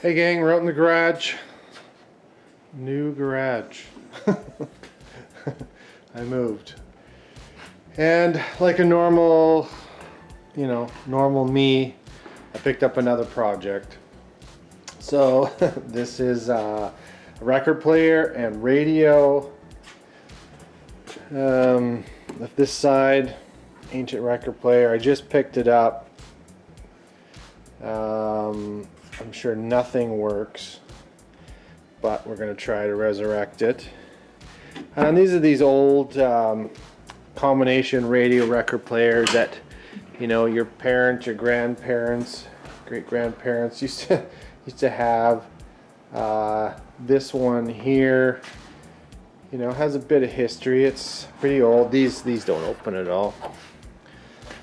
Hey gang, we're out in the garage. New garage. I moved. And like a normal, normal me, I picked up another project. So this is a record player and radio. This side, ancient record player. I just picked it up. I'm sure nothing works, but we're going to try to resurrect it. And these are these old combination radio record players that, your parents, your grandparents, great-grandparents used to have. This one here, has a bit of history. It's pretty old. These don't open at all.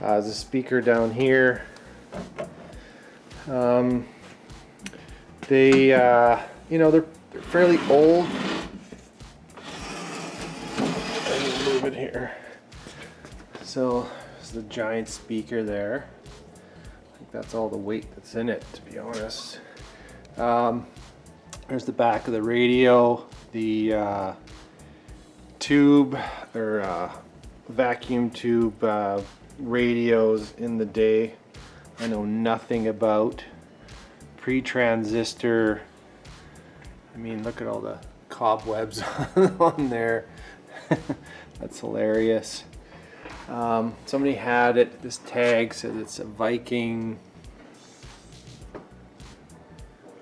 There's a speaker down here. They're fairly old. Let me move it here. So there's the giant speaker there. I think that's all the weight that's in it, to be honest. There's the back of the radio, the tube or vacuum tube radios in the day. I know nothing about pre-transistor. I mean, look at all the cobwebs on there. That's hilarious. Somebody had it. This tag says it's a Viking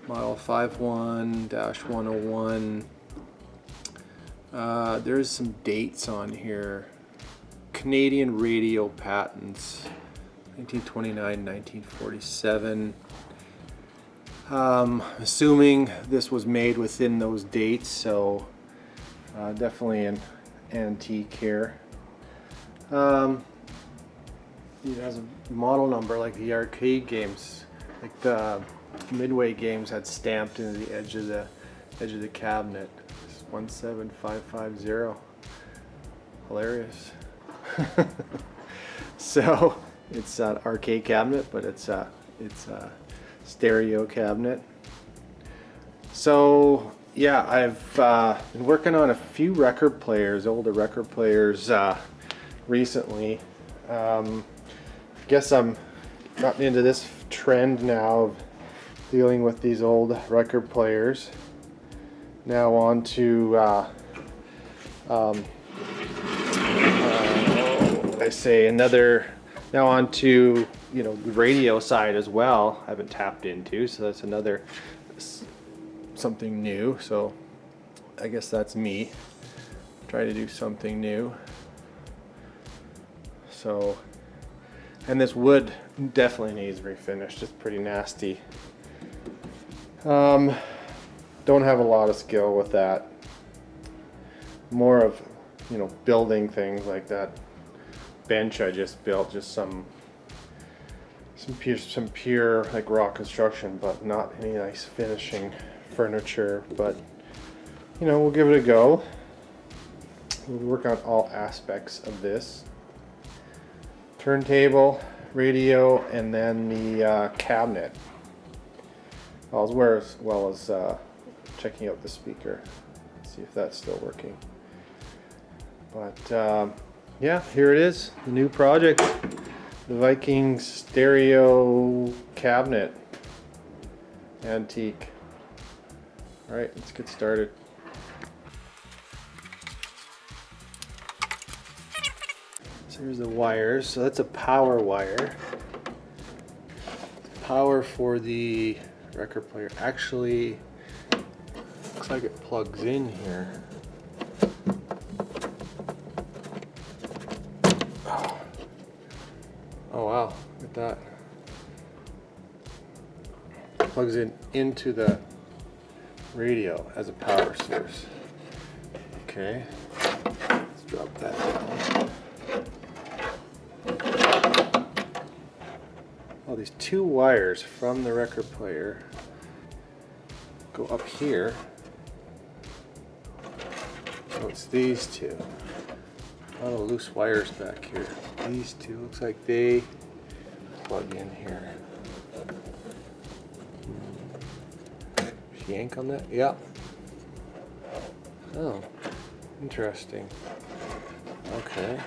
model 51-101. There's some dates on here. Canadian radio patents, 1929, 1947. Assuming this was made within those dates, so definitely an antique here. It has a model number like the arcade games, like the Midway games had stamped into the edge of the cabinet. It's 17550. Hilarious. So it's an arcade cabinet, but it's a stereo cabinet. So yeah, I've been working on a few record players, older record players recently. Guess I'm gotten into this trend now of dealing with these old record players. Now on to now on to the radio side as well. I haven't tapped into, so that's another something new. So I guess that's me try to do something new. So, and this wood definitely needs refinished. It's pretty nasty. Don't have a lot of skill with that. More of building things like that bench I just built, just some pure like raw construction, but not any nice finishing furniture. But we'll give it a go. We'll work on all aspects of this turntable, radio, and then the cabinet, as well as checking out the speaker, see if that's still working. But yeah, here it is, the new project, the Viking stereo cabinet, antique. All right, let's get started. So here's the wires. So that's a power wire. Power for the record player. Actually, looks like it plugs in here. Oh wow, look at that. Plugs in into the radio as a power source. Okay, let's drop that down. Oh, these two wires from the record player go up here. So it's these two. A lot of loose wires back here. These two, looks like they plug in here. yank on that? Yeah. Oh, interesting. Okay.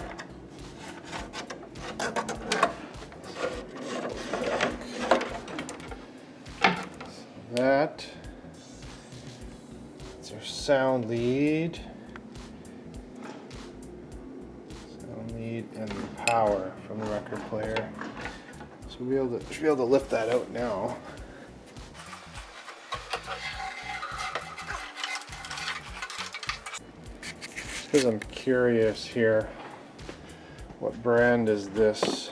So that's our sound lead. Sound lead and power from the record player. So we'll should be able to lift that out now. Because I'm curious here, what brand is this?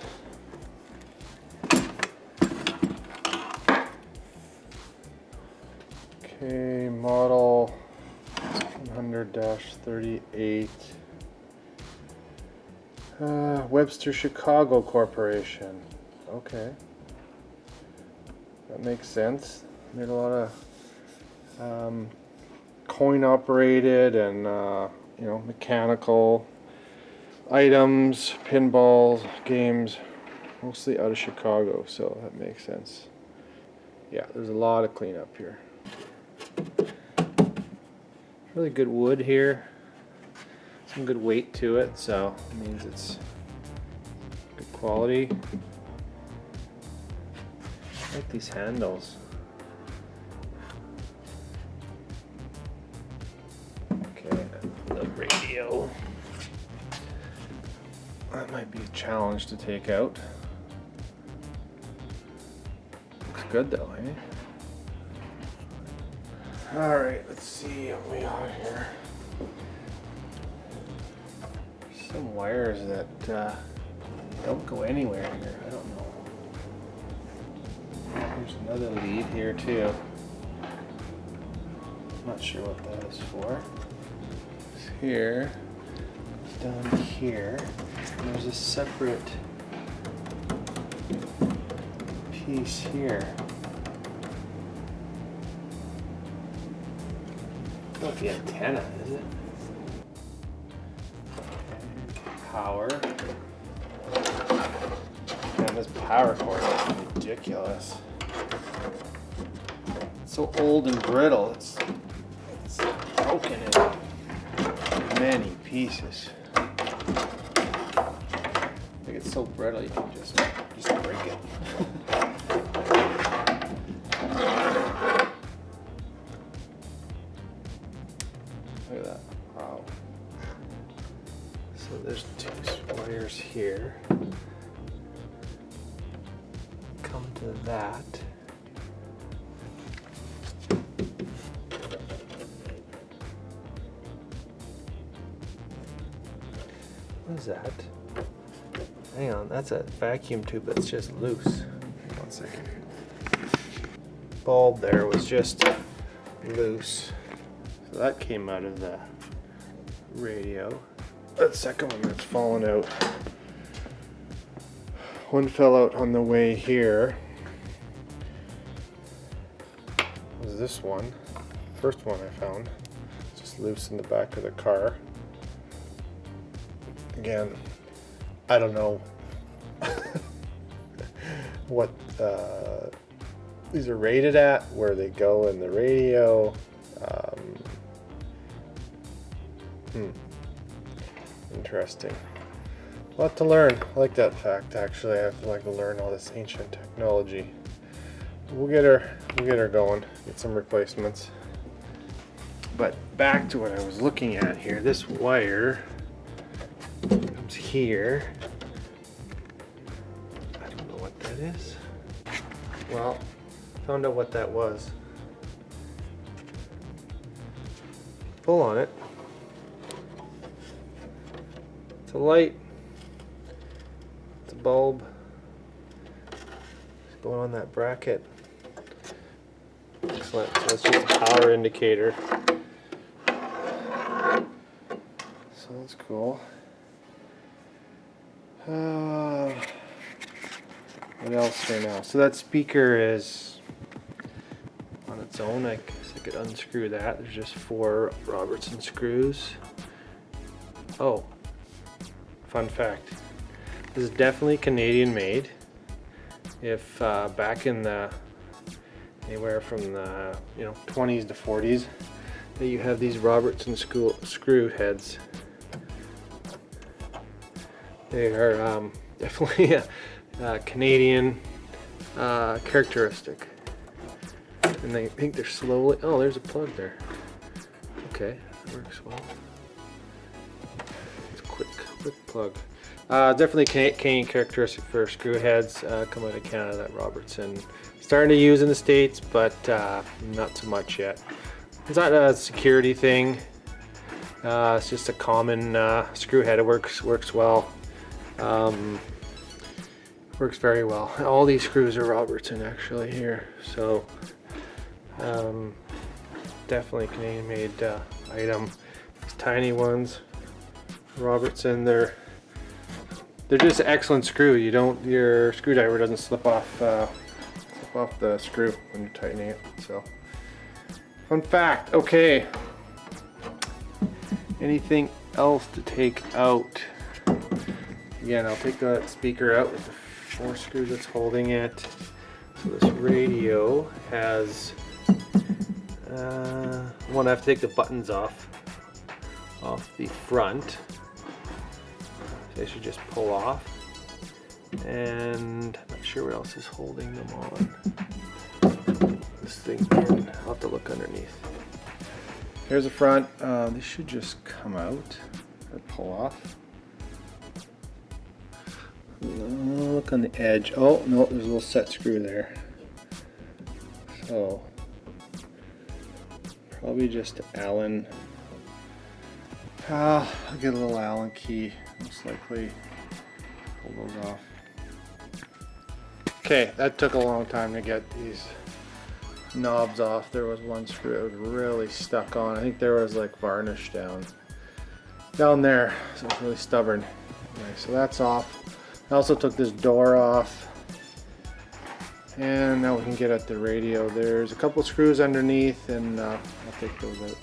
Okay, model 100-38. Webster Chicago Corporation. Okay, that makes sense. Made a lot of coin operated and you know, mechanical items, pinballs, games, mostly out of Chicago, so that makes sense. Yeah, there's a lot of cleanup here. Really good wood here. Some good weight to it, so it means it's good quality. I like these handles. Okay, the radio. That might be a challenge to take out. Looks good though, eh? Alright, let's see what we got here. Some wires that don't go anywhere here. I don't know. There's another lead here too. Not sure what that is for. It's here. It's down here. And there's a separate piece here. Not the antenna, is it? Power. Man, this power cord is ridiculous. It's so old and brittle. It's broken in many pieces. Like it's so brittle you can just break it. Look at that. Wow. So there's two wires here. Come to that. What is that? Hang on, that's a vacuum tube that's just loose. Hang on a second. Bulb there was just loose. So that came out of the radio. That second one that's fallen out. One fell out on the way here. Was this one. First one I found. Just loose in the back of the car. Again, I don't know what these are rated at, where they go in the radio. Interesting. A lot to learn. I like that fact, actually. I like to learn all this ancient technology. We'll get her going. Get some replacements. But back to what I was looking at here. This wire comes here. I don't know what that is. Well, found out what that was. Pull on it. It's a light. It's a bulb. It's going on that bracket. Excellent. So that's just a power indicator. So that's cool. What else here now? So that speaker is on its own. I guess I could unscrew that. There's just 4 Robertson screws. Oh, fun fact. This is definitely Canadian made. If back in the anywhere from the 20s to 40s, that you have these Robertson screw heads. They are definitely a Canadian characteristic. And I think they're slowly, oh, there's a plug there. Okay, that works well. It's a quick plug. Definitely Canadian characteristic for screw heads, come out of Canada, that Robertson. Starting to use in the States, but not so much yet. It's not a security thing. It's just a common screw head. It works well. Works very well. All these screws are Robertson actually here, so definitely Canadian made item. These tiny ones, Robertson, they're just excellent screw. Your screwdriver doesn't slip off the screw when you're tightening it. So, fun fact. Okay. Anything else to take out? Again, I'll take the speaker out with the 4 screws that's holding it. So this radio has. One, I have to take the buttons off the front. They should just pull off. And I'm not sure what else is holding them on. This thing in. I'll have to look underneath. Here's the front. These should just come out or pull off. Look on the edge. Oh no, there's a little set screw there. So probably just Allen. I'll get a little Allen key, most likely. Pull those off. Okay, that took a long time to get these knobs off. There was one screw that was really stuck on. I think there was like varnish down there, so it's really stubborn. Okay, so that's off. I also took this door off, and now we can get at the radio. There's a couple screws underneath, and I'll take those out.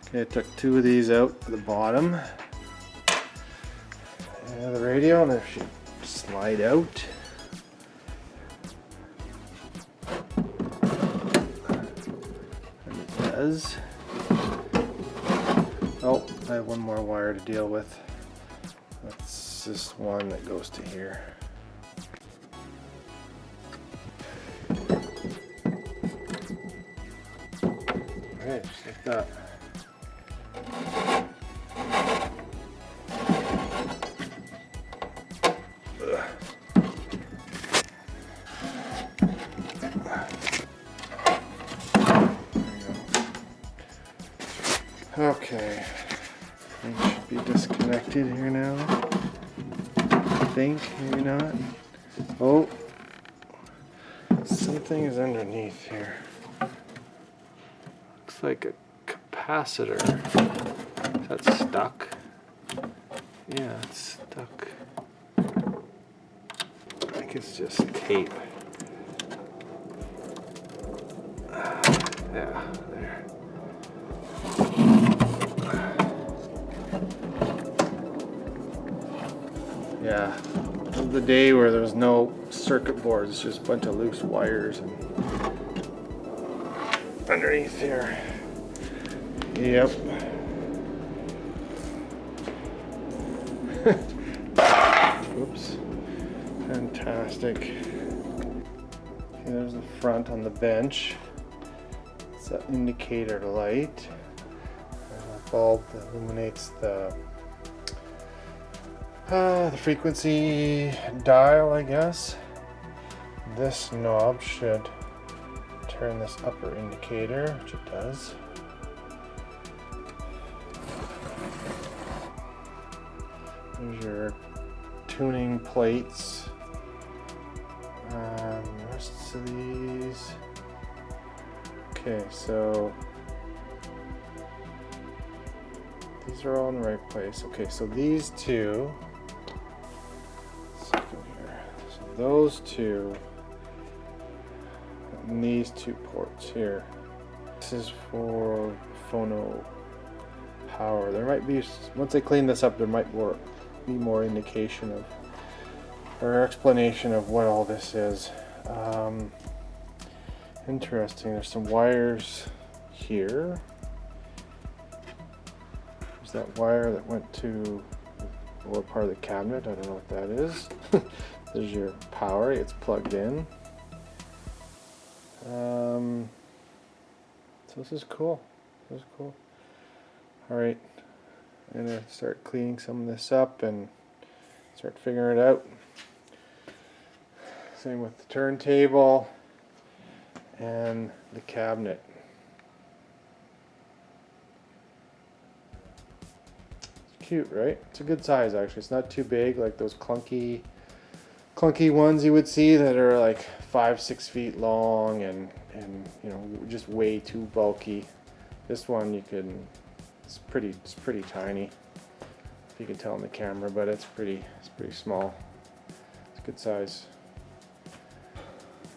Okay, I took 2 of these out at the bottom. And the radio, and it should slide out. And it does. Oh, I have one more wire to deal with. That's this one that goes to here. Alright, just like that. Okay, things should be disconnected here now. I think, maybe not. Oh, something is underneath here. Looks like a capacitor. Is that stuck? Yeah, it's stuck. I think it's just tape. Yeah, there. Yeah, this was the day where there was no circuit boards, it's just a bunch of loose wires and underneath here. Yep. Whoops. Fantastic. Okay, there's the front on the bench. It's that indicator light. And a bulb that illuminates the frequency dial, I guess. This knob should turn this upper indicator, which it does. There's your tuning plates. The rest of these. Okay, so these are all in the right place. Okay, so these two. So those two and these 2 ports here. This is for phono power. There might be, once I clean this up, there might be more indication of or explanation of what all this is. Interesting. There's some wires here. There's that wire that went to the lower part of the cabinet. I don't know what that is. There's your power. It's plugged in. So this is cool. This is cool. All right. I'm gonna start cleaning some of this up and start figuring it out. Same with the turntable and the cabinet. It's cute, right? It's a good size actually. It's not too big like those clunky ones you would see that are like 5-6 feet long and you know, just way too bulky. This one it's pretty tiny, if you can tell on the camera, but it's pretty small. It's a good size.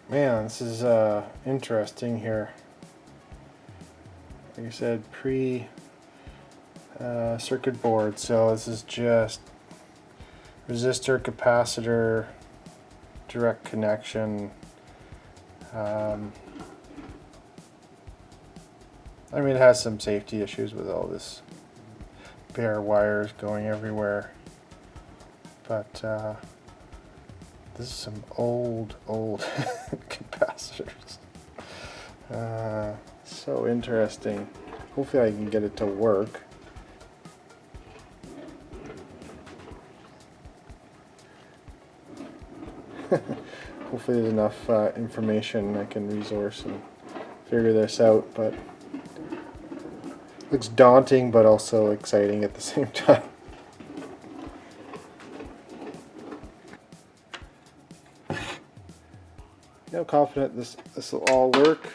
Man, this is interesting here. Like I said, circuit board. So this is just resistor, capacitor, direct connection. I mean, it has some safety issues with all this bare wires going everywhere, but this is some old capacitors. So interesting. Hopefully I can get it to work. Hopefully there's enough information I can resource and figure this out, but looks daunting but also exciting at the same time. I'm confident this will all work,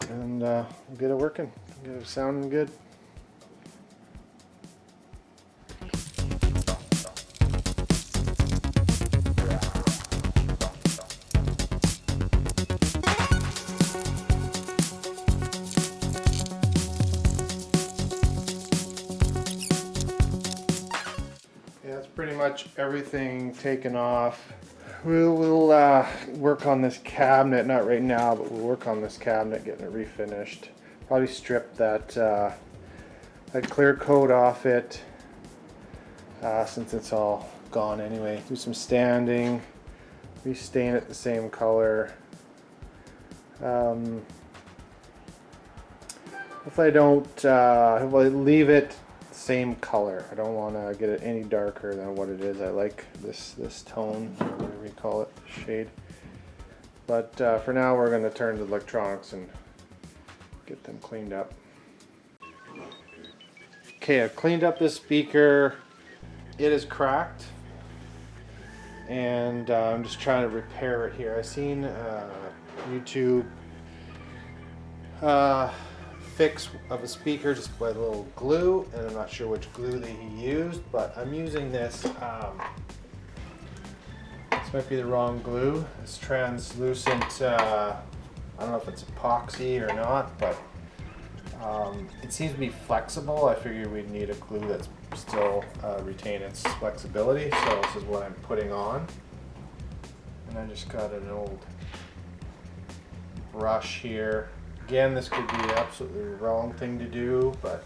and we'll get it working, get it sounding good. Yeah, that's pretty much everything taken off. We'll work on this cabinet, not right now, but we'll work on this cabinet, getting it refinished. Probably strip that clear coat off it, since it's all gone anyway. Do some sanding, restain it the same color. If I don't, well, leave it same color. I don't want to get it any darker than what it is. I like this tone, or whatever you call it, shade. But for now, we're going to turn to the electronics and get them cleaned up. Okay, I've cleaned up this speaker. It is cracked, and I'm just trying to repair it here. I've seen YouTube fix of a speaker just by a little glue, and I'm not sure which glue that he used, but I'm using this. This might be the wrong glue. It's translucent. I don't know if it's epoxy or not, but it seems to be flexible. I figured we'd need a glue that's still retain its flexibility. So this is what I'm putting on, and I just got an old brush here. Again, this could be absolutely the wrong thing to do, but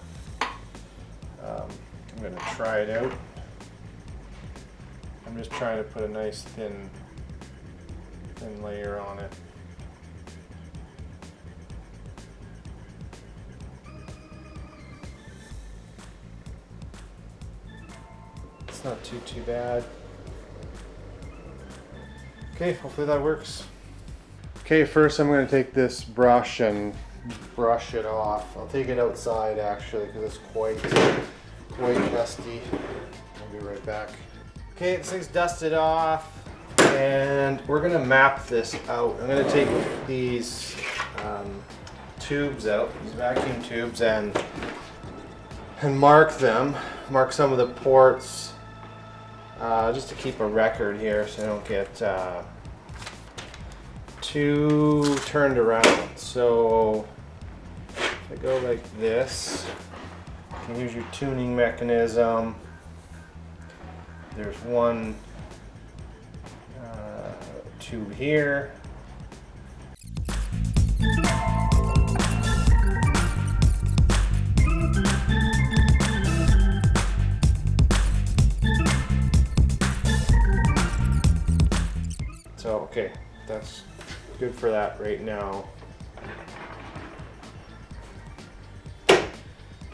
I'm going to try it out. I'm just trying to put a nice thin layer on it. It's not too bad. Okay, hopefully that works. Okay, first I'm going to take this brush and brush it off. I'll take it outside actually because it's quite dusty. I'll be right back. Okay, this thing's dusted off, and we're going to map this out. I'm going to take these tubes out, these vacuum tubes, and mark them. Mark some of the ports just to keep a record here so I don't get too turned around. So if I go like this, here's your tuning mechanism. There's 1, tube here. So, okay, that's good for that right now.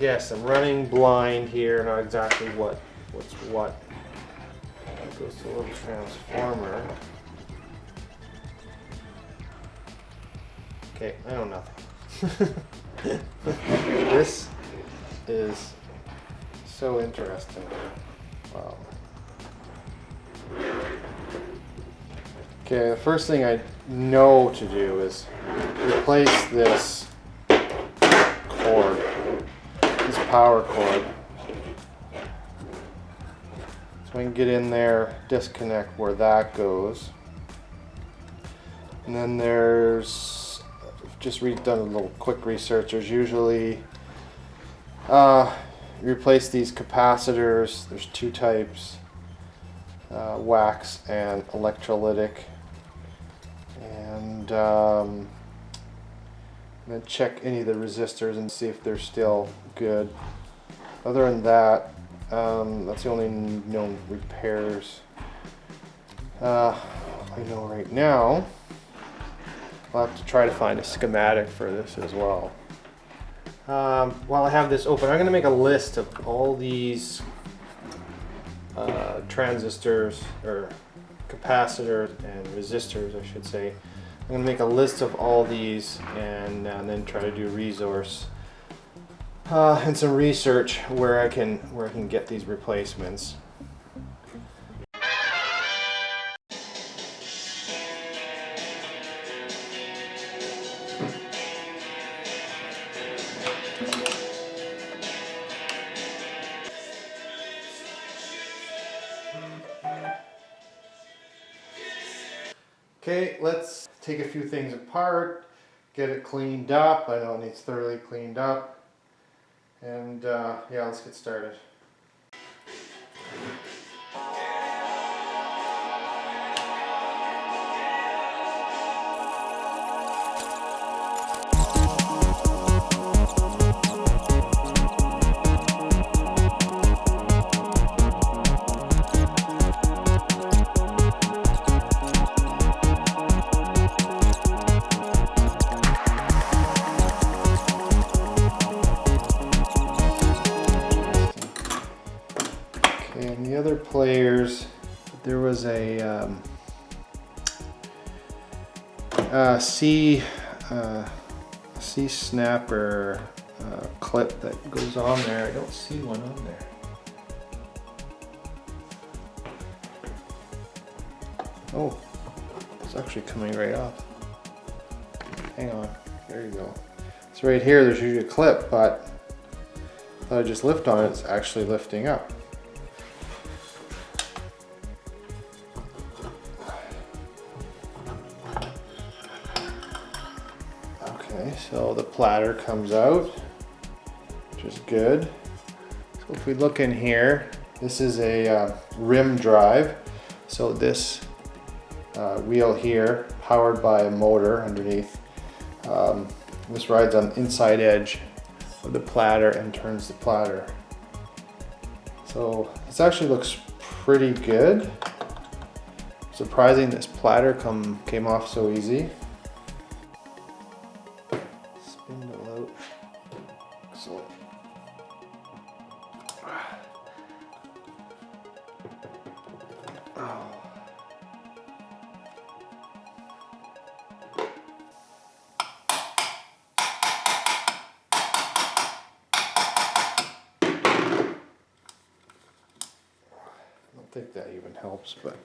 Yes, I'm running blind here, not exactly what's what. That goes to a little transformer. Okay, I know nothing. This is so interesting. Wow. Okay, the first thing I know to do is replace this cord, this power cord. So I can get in there, disconnect where that goes. And then there's, just done a little quick research, there's usually, replace these capacitors, there's two types, wax and electrolytic. And then check any of the resistors and see if they're still good. Other than that, that's the only known repairs I know right now. I'll have to try to find a schematic for this as well. While I have this open, I'm going to make a list of all these transistors, or capacitors and resistors, I should say. I'm going to make a list of all these and then try to do resource and some research where I can get these replacements. Okay, let's take a few things apart, get it cleaned up. I know it needs thoroughly cleaned up. And yeah, let's get started. And the other players, there was a C snapper clip that goes on there. I don't see one on there. Oh, it's actually coming right off. Hang on, there you go. So right here, there's usually a clip, but if I just lift on it, it's actually lifting up. Okay, so the platter comes out, which is good. So if we look in here, this is a rim drive. So this wheel here, powered by a motor underneath. This rides on the inside edge of the platter and turns the platter. So this actually looks pretty good. Surprising this platter came off so easy. Spindle out. Excellent. Oh. I don't think that even helps, but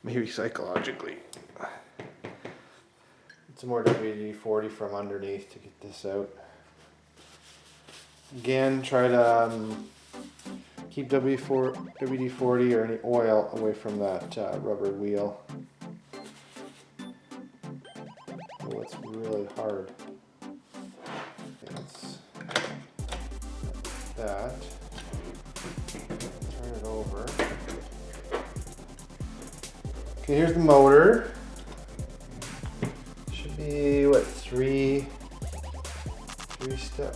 maybe psychologically. Some more WD-40 from underneath to get this out. Again, try to keep WD-40 or any oil away from that rubber wheel. Oh, it's really hard. It's that. Turn it over. Okay, here's the motor. Should be what, three-step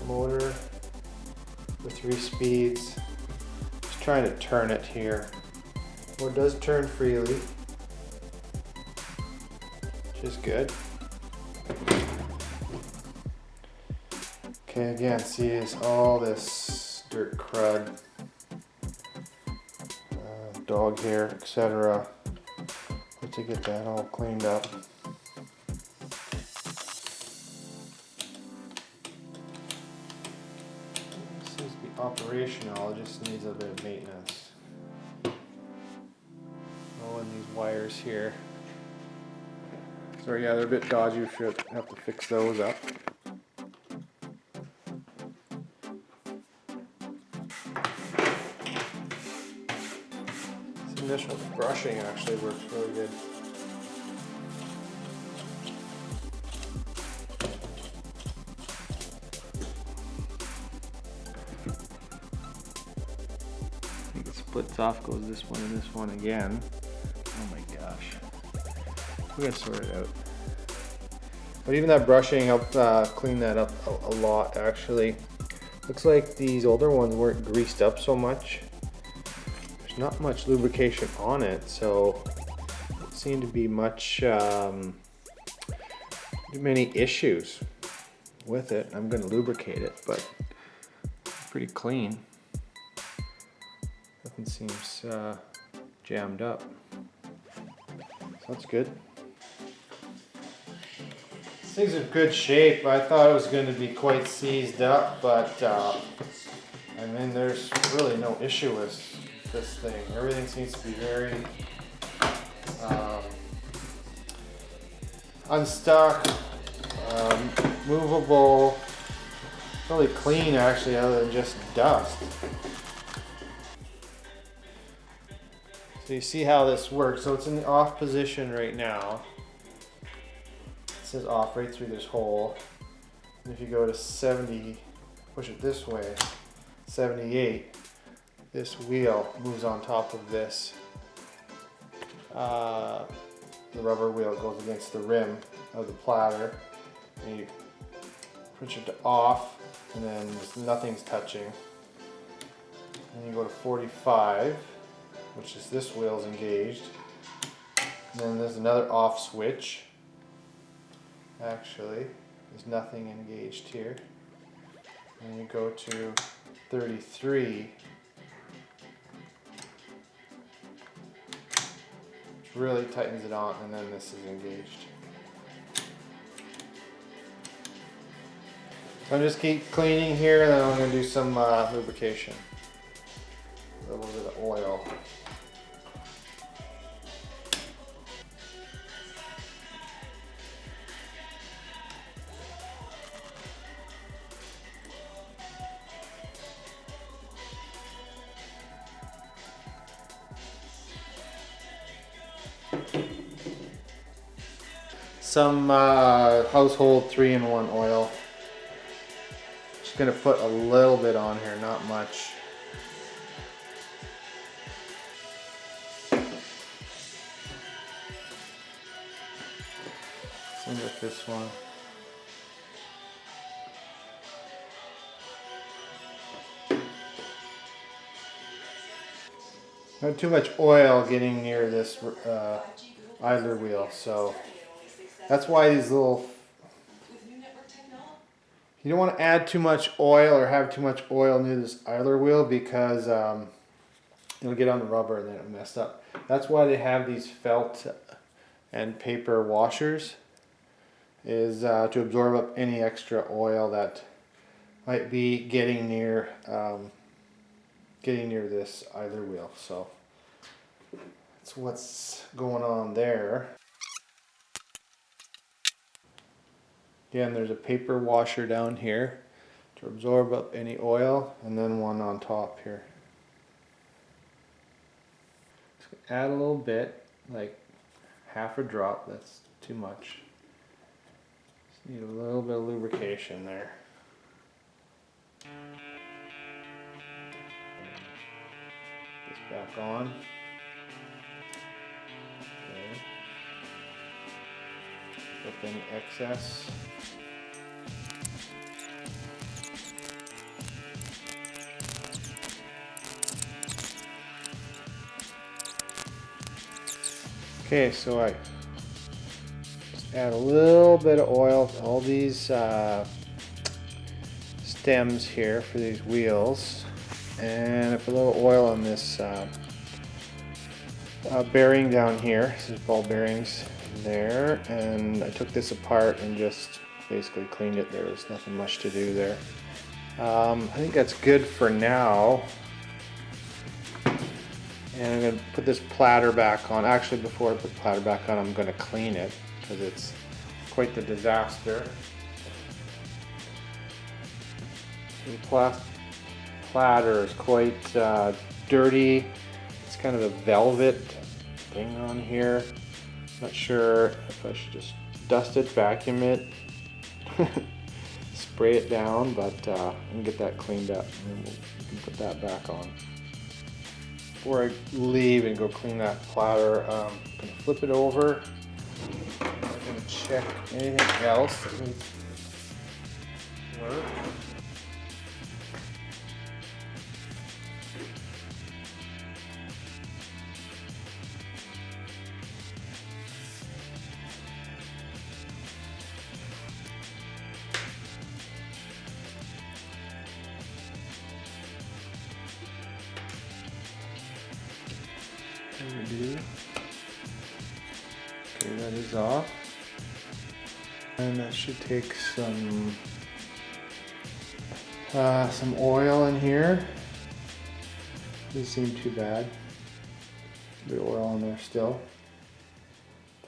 motor with 3 speeds. Just trying to turn it here. Well, it does turn freely, which is good. Okay, again, see is all this dirt crud, dog hair, etc. To get that all cleaned up. It seems to be operational, it just needs a bit of maintenance. Oh, and these wires here. So yeah, they're a bit dodgy, we should have to fix those up. This initial brushing actually works really good. Splits off, goes this one and this one again. Oh my gosh. We're gonna sort it out. But even that brushing up, cleaned that up a lot actually. Looks like these older ones weren't greased up so much. There's not much lubrication on it, so it seemed to be many issues with it. I'm gonna lubricate it, but it's pretty clean. Nothing seems jammed up. So that's good. This thing's in good shape. I thought it was going to be quite seized up, but I mean, there's really no issue with this thing. Everything seems to be very unstuck, movable, really clean actually, other than just dust. So you see how this works. So it's in the off position right now. It says off right through this hole. And if you go to 70, push it this way, 78, this wheel moves on top of this. The rubber wheel goes against the rim of the platter. And you push it to off, and then nothing's touching. And you go to 45. Which is this wheel's engaged. And then there's another off switch. Actually, there's nothing engaged here. And you go to 33, which really tightens it on, and then this is engaged. So I'm just keep cleaning here, and then I'm going to do some lubrication. A little bit of oil. Some household 3-in-1 oil. Just gonna put a little bit on here, not much. Same with this one. Not too much oil getting near this idler wheel, so that's why these little, you don't want to add too much oil or have too much oil near this idler wheel, because it'll get on the rubber and then it'll mess up. That's why they have these felt and paper washers, is to absorb up any extra oil that might be getting near this idler wheel. So that's what's going on there. Again, there's a paper washer down here to absorb up any oil, and then one on top here. Just add a little bit, like half a drop. That's too much. Just need a little bit of lubrication there. This back on. Okay. up any excess. Okay, so I just add a little bit of oil to all these stems here for these wheels, and I put a little oil on this bearing down here. This is ball bearings there, and I took this apart and just basically cleaned it. There was nothing much to do there. I think that's good for now. And I'm going to put this platter back on. Actually, before I put the platter back on, I'm going to clean it because it's quite the disaster. The platter is quite dirty. It's kind of a velvet thing on here. Not sure if I should just dust it, vacuum it, spray it down, but I can get that cleaned up and then we can put that back on. Before I leave and go clean that platter, I'm going to flip it over. I'm going to check anything else that needs work. Okay, that is off, and that should take some oil in here. Doesn't seem too bad. A bit of oil in there still.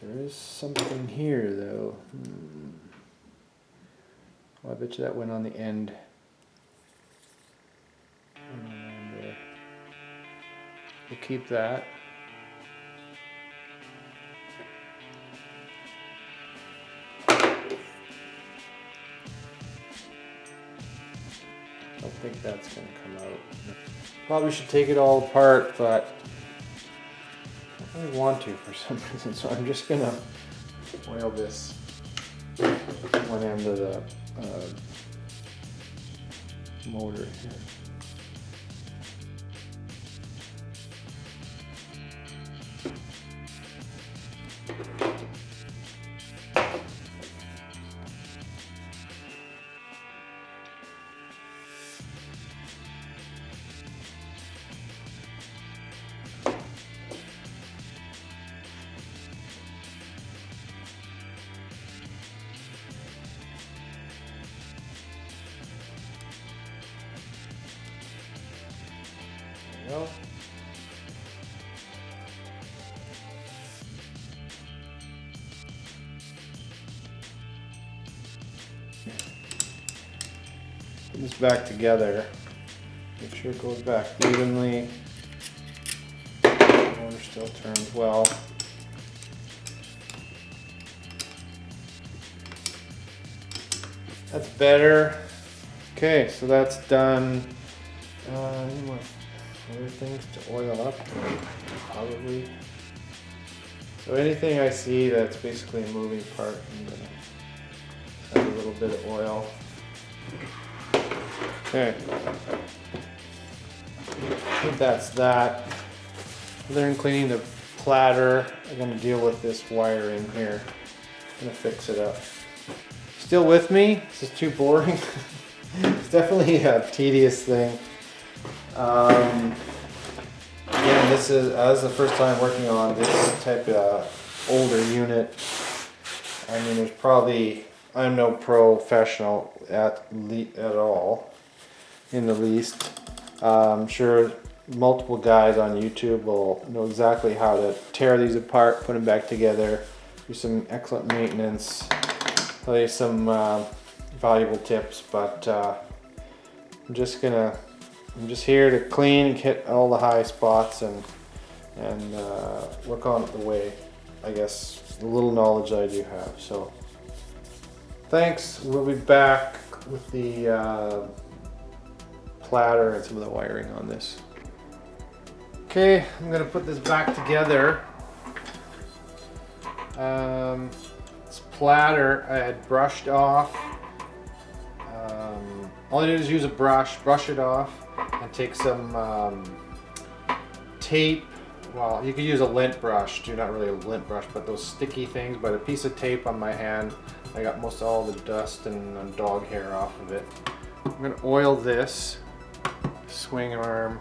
There is something here though. Well, I bet you that went on the end. We'll keep that. I don't think that's going to come out. Probably should take it all apart, but I don't really want to for some reason, so I'm just going to oil this one end of the motor here. Go. Put this back together. Make sure it goes back evenly. The motor still turns well. That's better. Okay, so that's done. Any more other things to oil up? Probably. So anything I see that's basically a moving part, I'm gonna add a little bit of oil. Okay. I think that's that. Other than cleaning the platter, I'm gonna deal with this wiring here. I'm gonna fix it up. Still with me? This is too boring. It's definitely a tedious thing. Again, this is the first time working on this type of older unit. I mean, there's probably, I'm no professional at all, in the least. I'm sure multiple guys on YouTube will know exactly how to tear these apart, put them back together, do some excellent maintenance, tell you some valuable tips, but I'm just here to clean and hit all the high spots and work on it the way, I guess, the little knowledge I do have. So thanks. We'll be back with the platter and some of the wiring on this. Okay, I'm gonna put this back together. This platter I had brushed off. All I did is use a brush it off, and take some tape. Well, you could use a lint brush, not really a lint brush, but those sticky things, but a piece of tape on my hand. I got most all the dust and dog hair off of it. I'm going to oil this swing arm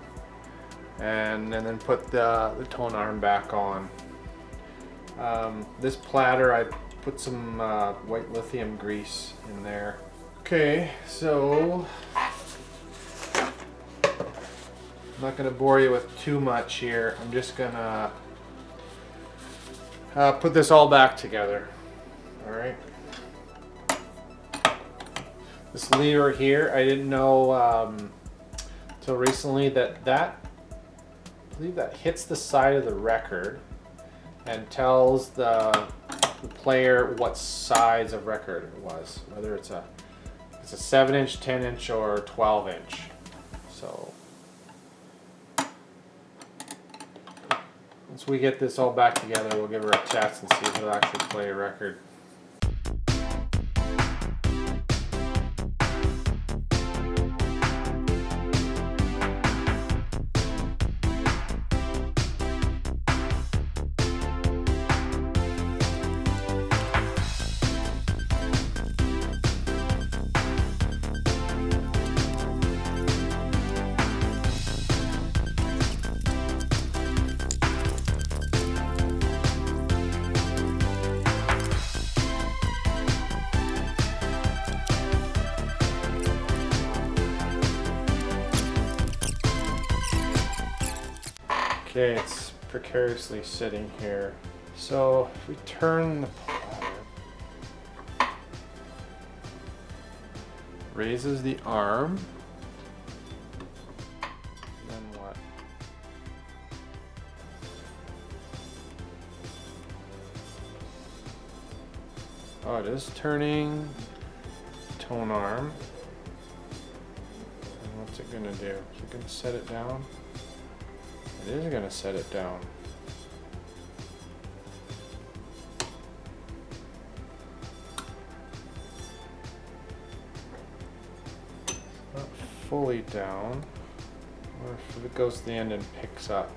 and then put the tone arm back on. This platter, I put some white lithium grease in there. Okay, so I'm not going to bore you with too much here. I'm just going to put this all back together. All right. This lever here, I didn't know till recently that I believe that hits the side of the record and tells the player what size of record it was, whether it's a 7-inch, 10-inch, or 12-inch. So once we get this all back together, we'll give her a test and see if it'll actually play a record. Okay, it's precariously sitting here. So if we turn the platter, raises the arm, then what? Oh, it is turning tone arm. And what's it gonna do? Is it gonna set it down? It is going to set it down. Not fully down. Or if it goes to the end and picks up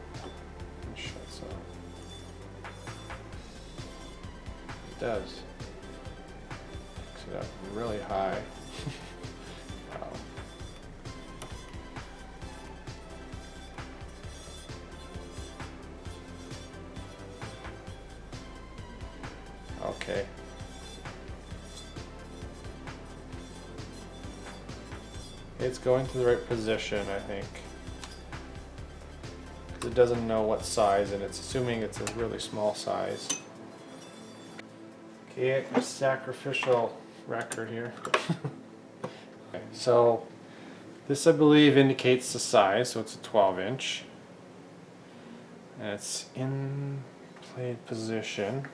and shuts off. It does. Picks it up really high. Wow. Okay. It's going to the right position, I think. Because it doesn't know what size, and it's assuming it's a really small size. Okay, a sacrificial record here. Okay, so this, I believe, indicates the size, so it's a 12-inch. And it's in played position.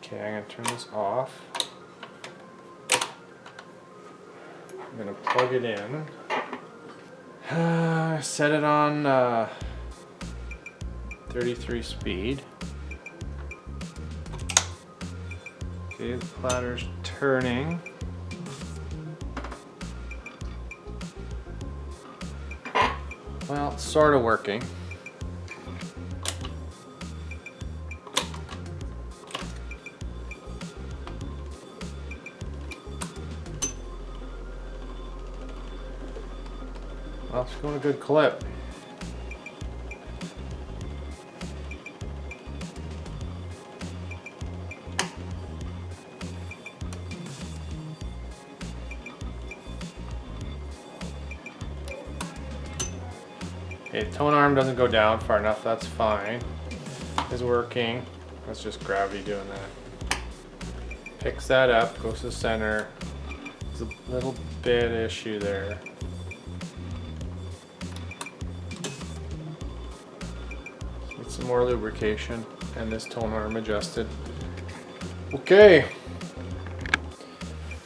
Okay, I'm going to turn this off. I'm going to plug it in. Set it on 33 speed. Okay, the platter's turning. Well, it's sort of working. Well, it's going a good clip. Okay, tone arm doesn't go down far enough, that's fine. It's working. That's just gravity doing that. Picks that up, goes to the center. There's a little bit issue there. Some more lubrication and this tone arm adjusted. Okay.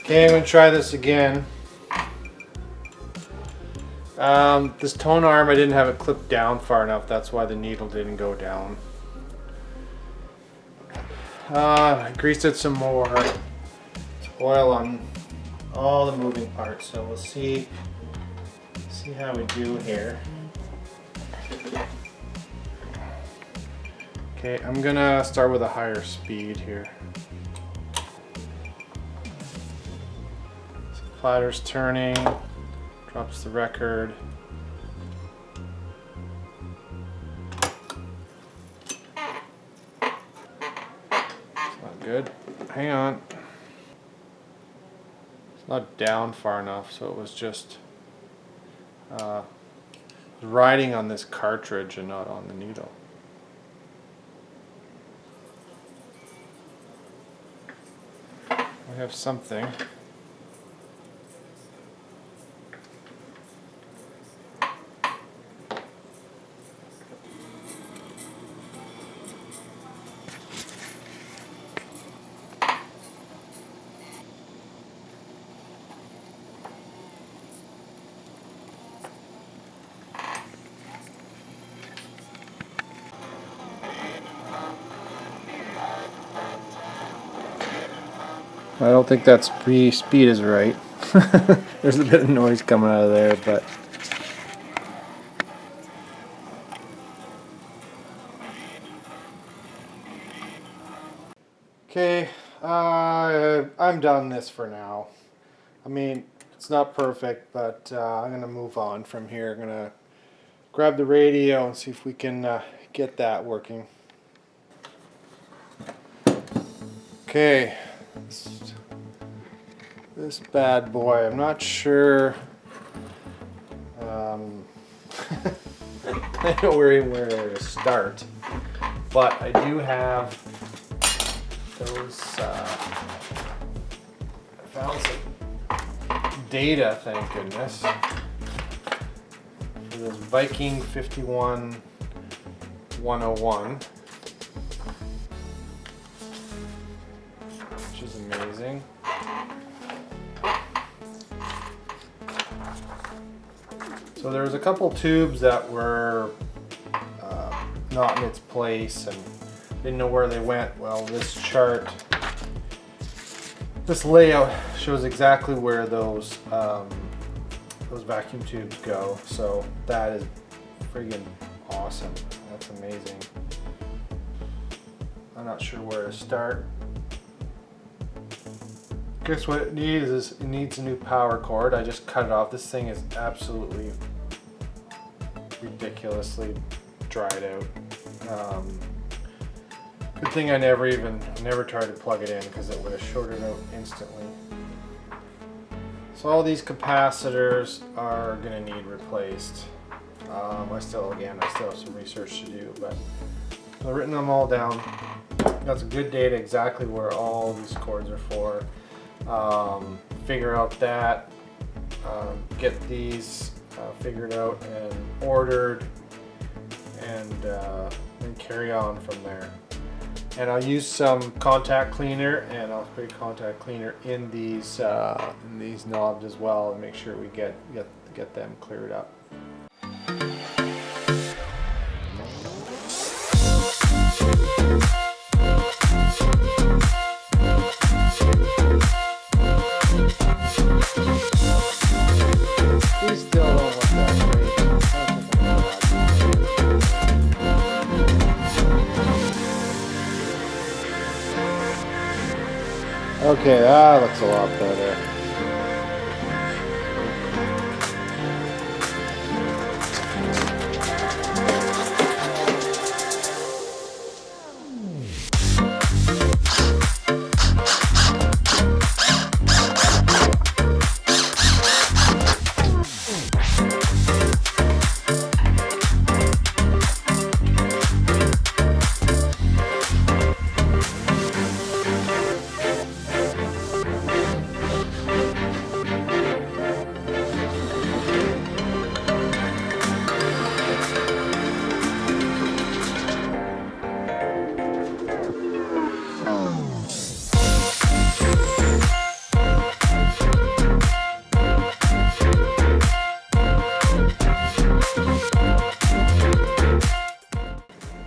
Okay, I'm going to try this again. This tone arm, I didn't have it clipped down far enough. That's why the needle didn't go down. I greased it some more. Oil on all the moving parts, so we'll see how we do here. Okay, I'm gonna start with a higher speed here. So platter's turning, drops the record. It's not good. Hang on. It's not down far enough, so it was just riding on this cartridge and not on the needle. We have something. I don't think that speed is right. There's a bit of noise coming out of there, but okay, I'm done this for now. I mean, it's not perfect, but I'm gonna move on from here. I'm gonna grab the radio and see if we can get that working. Okay. This bad boy, I'm not sure. I don't know where to start, but I do have those. I found some data, thank goodness, for this Viking 51101, which is amazing. So there was a couple tubes that were not in its place and didn't know where they went. Well, this chart, this layout shows exactly where those vacuum tubes go. So that is friggin' awesome. That's amazing. I'm not sure where to start. Guess what it needs is it needs a new power cord. I just cut it off. This thing is absolutely ridiculously dried out. Good thing I never tried to plug it in because it would have shorted out instantly. So all these capacitors are going to need replaced. I still have some research to do, but I've written them all down. Got some good data exactly where all these cords are for. Figure out that, get these figured out and ordered, and then carry on from there. And I'll use some contact cleaner, and I'll spray contact cleaner in these knobs as well, and make sure we get them cleared up. These still don't look that great. Okay, that looks a lot better.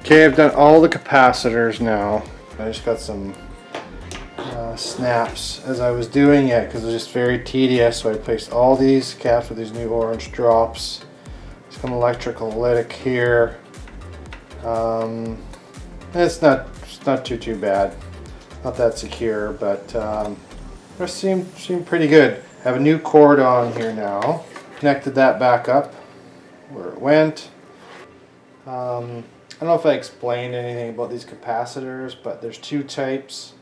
Okay, I've done all the capacitors now. I just got some snaps as I was doing it because it was just very tedious. So I placed all these caps with these new orange drops. Some electrolytic here. It's not too bad. Not that secure, but it seemed pretty good. I have a new cord on here now. Connected that back up where it went. I don't know if I explained anything about these capacitors, but there's two types.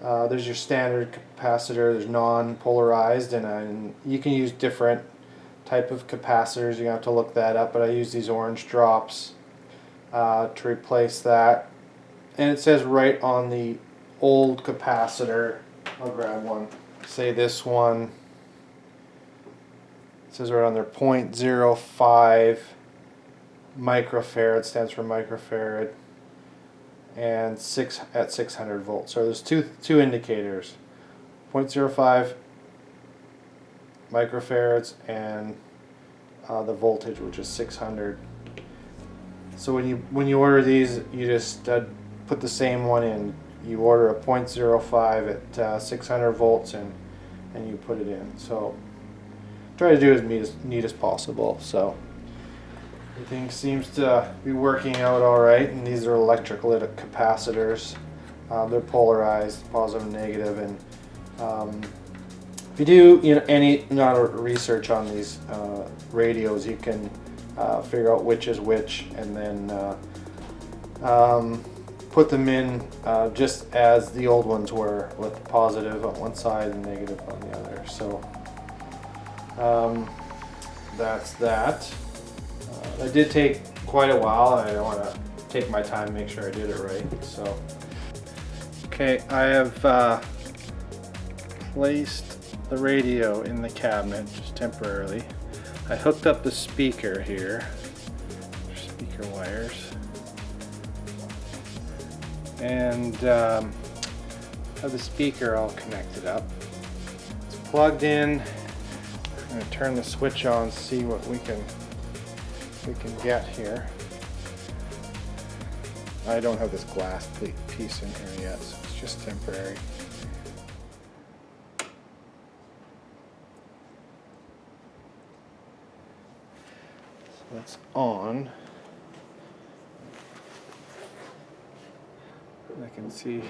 There's your standard capacitor, there's non-polarized, and you can use different type of capacitors. You have to look that up, but I use these orange drops to replace that. And it says right on the old capacitor, I'll grab one, say this one, it says right on there 0.05 microfarad, stands for microfarad, and at 600 volts. So there's two indicators, 0.05 microfarads and the voltage, which is 600. So when you order these, you just put the same one in. You order a 0.05 at 600 volts and you put it in. So try to do as neat as possible. So everything seems to be working out all right, and these are electrolytic capacitors. They're polarized, positive and negative, and if you do any research on these radios, you can figure out which is which, and then put them in just as the old ones were, with positive on one side and negative on the other. So that's that. It did take quite a while, and I don't want to take my time to make sure I did it right. So, okay, I have placed the radio in the cabinet just temporarily. I hooked up the speaker here, speaker wires, and have the speaker all connected up. It's plugged in. I'm going to turn the switch on, see what we can get here. I don't have this glass piece in here yet, so it's just temporary. So that's on. I can see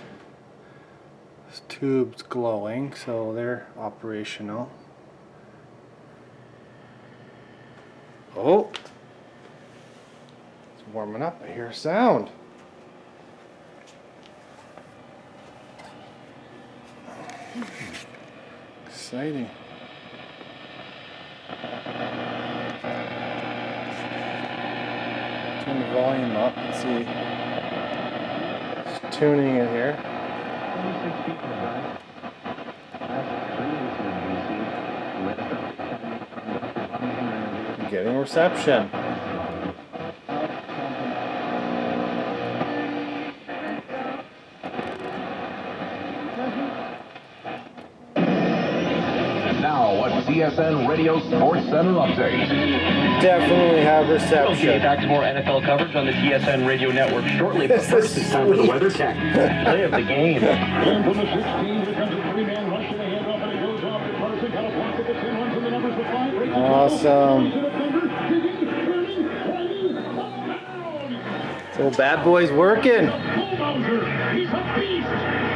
this tube's glowing, so they're operational. Oh! It's warming up. I hear a sound. Exciting. Turn the volume up and see. It's tuning in here. Getting reception. CSN Radio Sports Center update. Definitely have reception. Okay, back to more NFL coverage on the TSN Radio Network shortly. But first, it's time for the weather tech. Play of the game. And from the 16, here comes a three-man rush, and the handoff, and it goes off to Carson. Got a block at the 10, runs in the numbers to 5. Awesome. So bad boy's working. He's a beast.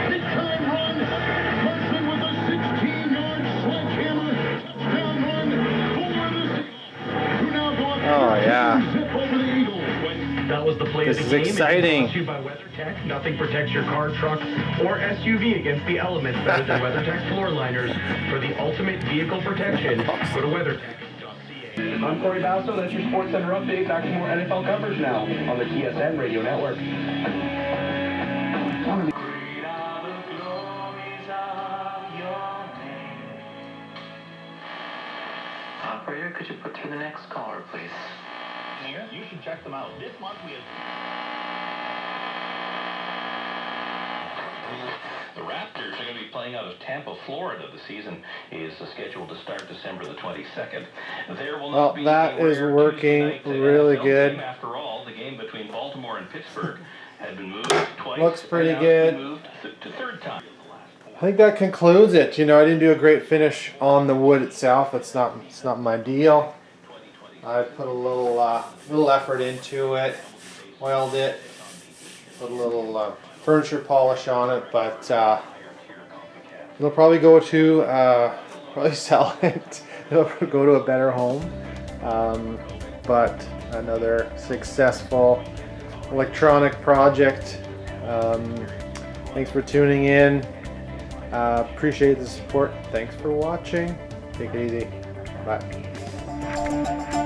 Big time run. Carson with a 16-yard sledgehammer touchdown run for the Seahawks, who now go up Oh yeah. zip over the Eagles. That was the play This of is the game. exciting. Brought to you by WeatherTech. Nothing protects your car, truck, or SUV against the elements better than WeatherTech floor liners. For the ultimate vehicle protection, go to WeatherTech.ca. I'm Corey Basso. That's your Sports Center update. Back to more NFL coverage now on the TSN Radio Network. Operator, could you put through the next caller, please? You should check them out. This month we have... The Raptors are going to be playing out of Tampa, Florida. The season is scheduled to start December the 22nd. There will not be that is working really good. after all, the game between Baltimore and Pittsburgh had been moved twice. Looks pretty and now it's been good. moved to third time. I think that concludes it. You know, I didn't do a great finish on the wood itself. It's not my deal. I put a little effort into it, oiled it, put a little furniture polish on it, but it'll probably go to probably sell it. It'll go to a better home. But another successful electronic project. Thanks for tuning in. Appreciate the support. Thanks for watching. Take it easy. Bye.